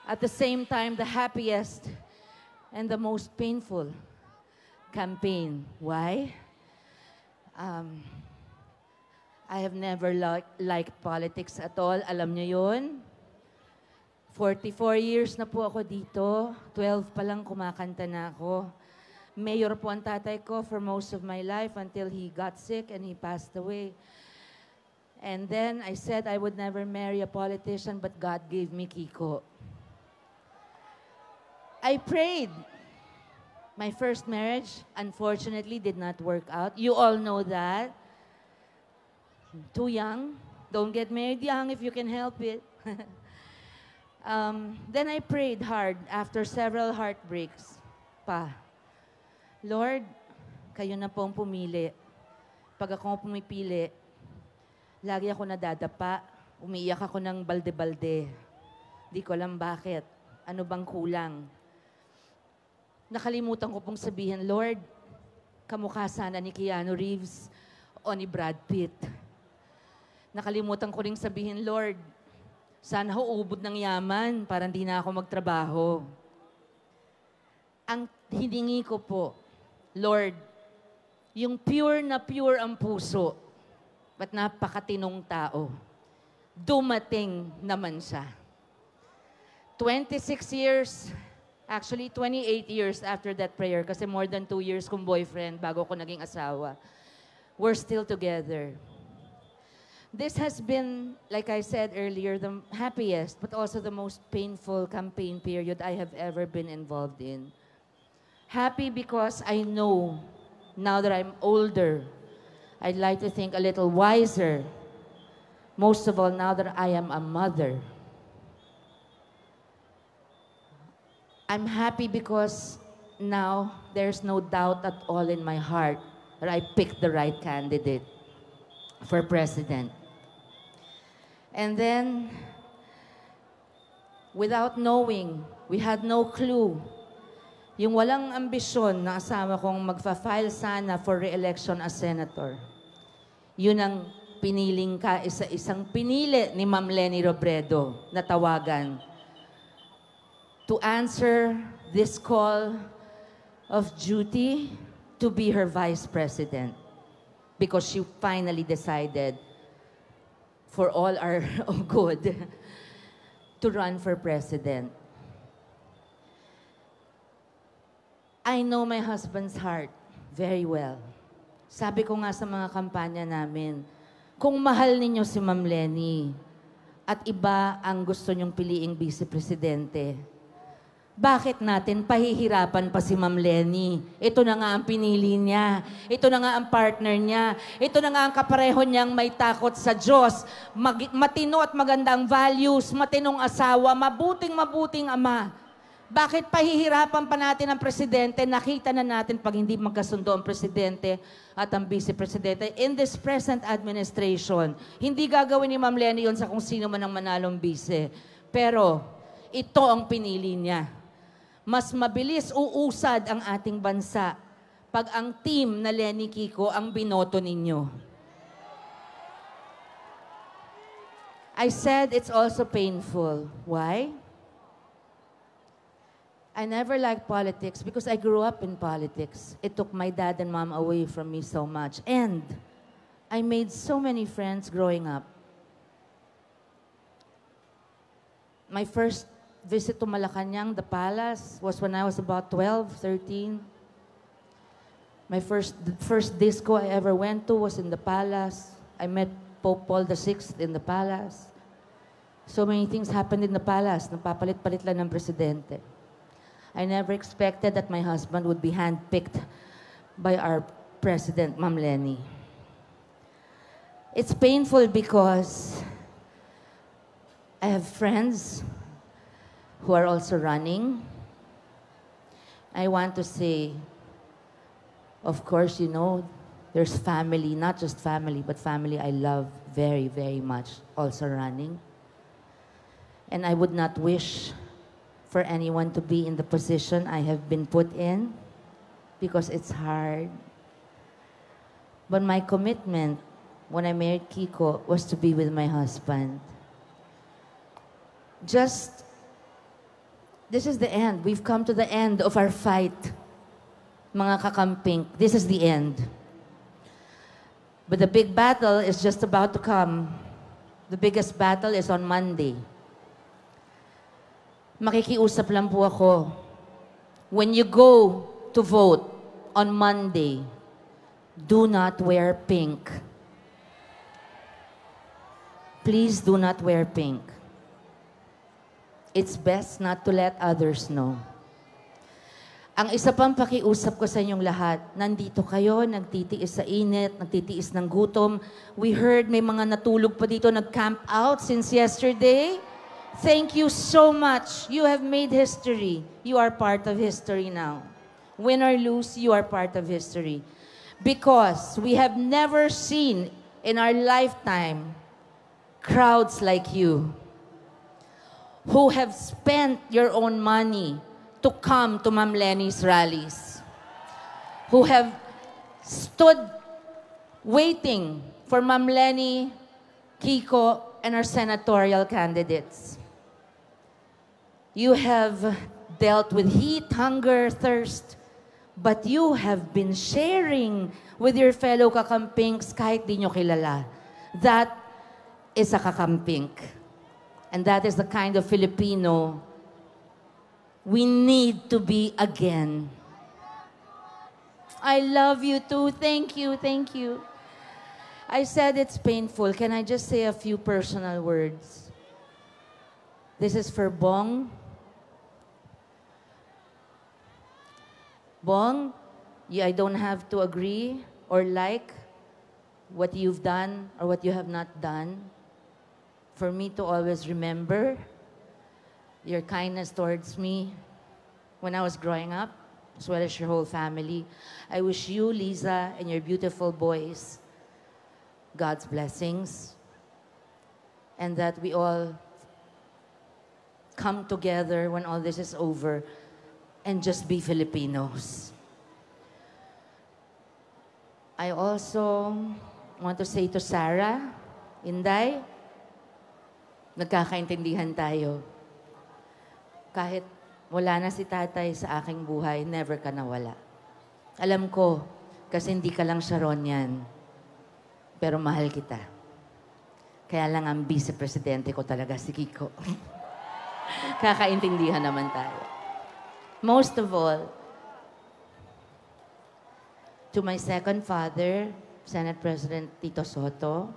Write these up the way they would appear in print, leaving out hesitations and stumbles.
At the same time, the happiest and the most painful campaign. Why? Um, I have never liked politics at all. Alam niyo yun? 44 years na po ako dito. 12 pa lang kumakanta na ako. Mayor po ang tatay ko for most of my life until he got sick and he passed away. And then I said I would never marry a politician, but God gave me Kiko. I prayed. My first marriage, unfortunately, did not work out. You all know that. Too young. Don't get married young if you can help it. Then I prayed hard after several heartbreaks. Lord, kayo na po ang pumili. Pag ako pumipili, lagi ako nadadapa. Umiiyak ako ng balde-balde. Di ko alam bakit. Ano bang kulang? Nakalimutan ko pong sabihin, Lord, kamukha sana ni Keanu Reeves o ni Brad Pitt. Nakalimutan ko ring sabihin, Lord, sana huubod ng yaman para hindi na ako magtrabaho. Ang hiningi ko po, Lord, yung pure na pure ang puso, ba't napakatinong tao, dumating naman siya. 26 years, actually 28 years after that prayer, kasi more than 2 years kong boyfriend bago ko naging asawa, we're still together. This has been, like I said earlier, the happiest but also the most painful campaign period I have ever been involved in. Happy because I know, now that I'm older, I'd like to think a little wiser. Most of all, now that I am a mother. I'm happy because now there's no doubt at all in my heart that I picked the right candidate for president. And then, without knowing, we had no clue. Yung walang ambisyon na asawa kong magfa-file sana for re-election as senator. Yun ang piniling ka, isa-isang pinili ni Ma'am Leni Robredo na tawagan to answer this call of duty to be her vice president because she finally decided for all our good to run for president. I know my husband's heart very well. Sabi ko nga sa mga kampanya namin, kung mahal ninyo si Ma'am Leni at iba ang gusto nyong piliing vice-presidente, bakit natin pahihirapan pa si Ma'am Leni? Ito na nga ang pinili niya. Ito na nga ang partner niya. Ito na nga ang kapareho niyang may takot sa Diyos. Matino at magandang values, matinong asawa, mabuting ama. Bakit pahihirapan pa natin ang presidente? Nakita na natin pag hindi magkasundo ang presidente at ang vice-presidente. In this present administration, hindi gagawin ni Ma'am Leni yun sa kung sino man ang manalong vice. Pero ito ang pinili niya. Mas mabilis uusad ang ating bansa pag ang team na Leni Kiko ang binoto ninyo. I said it's also painful. Why? I never liked politics because I grew up in politics. It took my dad and mom away from me so much. And I made so many friends growing up. My first visit to Malacanang, the palace, was when I was about 12, 13. My first disco I ever went to was in the palace. I met Pope Paul VI in the palace. So many things happened in the palace. Napapalit-palit lang ng presidente. I never expected that my husband would be handpicked by our president, Ma'am Leni. It's painful because I have friends who are also running. I want to say, of course, you know, there's family, not just family, but family I love very, very much, also running. And I would not wish for anyone to be in the position I have been put in because it's hard. But my commitment when I married Kiko was to be with my husband. Just this is the end. We've come to the end of our fight. Mga kakamping, this is the end. But the big battle is just about to come. The biggest battle is on Monday. Makikiusap lang po ako. When you go to vote on Monday, do not wear pink. Please do not wear pink. It's best not to let others know. Ang isa pang pakiusap ko sa inyong lahat, nandito kayo, nagtitiis sa init, nagtitiis ng gutom. We heard may mga natulog pa dito, nag-camp out since yesterday. Thank you so much. You have made history. You are part of history now. Win or lose, you are part of history. Because we have never seen in our lifetime crowds like you who have spent your own money to come to Ma'am Leni's rallies, who have stood waiting for Ma'am Leni, Kiko, and our senatorial candidates. You have dealt with heat, hunger, thirst, but you have been sharing with your fellow kakampings kahit di nyo kilala. That is a kakamping. And that is the kind of Filipino we need to be again. I love you too. Thank you, thank you. I said it's painful. Can I just say a few personal words? This is for Bong. Bong, I don't have to agree or like what you've done or what you have not done. For me to always remember your kindness towards me when I was growing up, as well as your whole family. I wish you, Liza, and your beautiful boys God's blessings, and that we all come together when all this is over and just be Filipinos. I also want to say to Sarah, Inday, nagkakaintindihan tayo. Kahit wala na si tatay sa aking buhay, never ka nawala. Alam ko, kasi hindi ka lang Sharon yan. Pero mahal kita. Kaya lang ang vice-presidente ko talaga si Kiko. Kakaintindihan naman tayo. Most of all, to my second father, Senate President Tito Soto,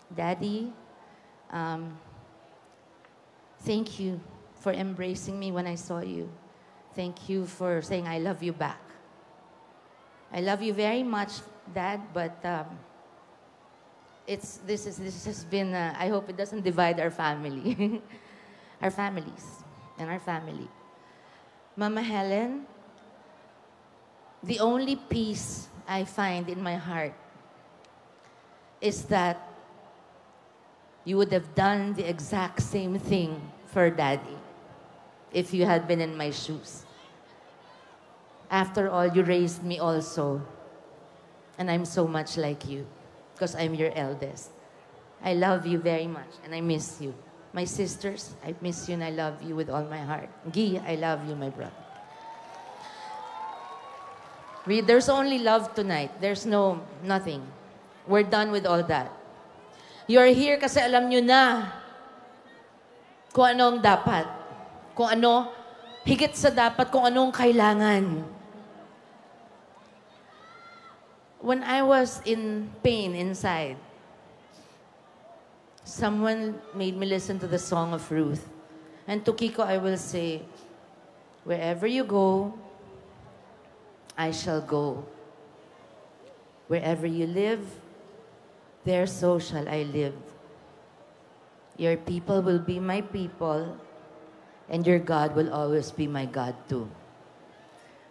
Daddy, thank you for embracing me when I saw you. Thank you for saying I love you back. I love you very much, Dad, but this has been, I hope it doesn't divide our family. Our families and our family. Mama Helen, the only peace I find in my heart is that you would have done the exact same thing for Daddy if you had been in my shoes. After all, you raised me also, and I'm so much like you because I'm your eldest. I love you very much, and I miss you. My sisters, I miss you and I love you with all my heart. Guy, I love you, my brother. There's only love tonight. There's nothing. We're done with all that. You're here kasi alam nyo na kung ano ang dapat. Kung ano, higit sa dapat, kung anong kailangan. When I was in pain inside, someone made me listen to the Song of Ruth. And to Kiko, I will say, wherever you go, I shall go. Wherever you live, there so shall I live. Your people will be my people, and your God will always be my God too.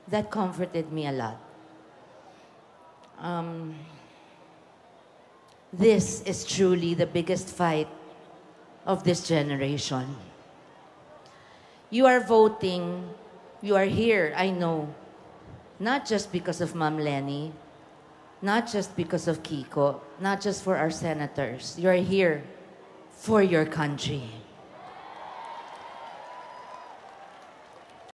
That comforted me a lot. This is truly the biggest fight of this generation. You are voting, you are here, I know, not just because of Ma'am Leni, not just because of Kiko, not just for our senators. You are here for your country.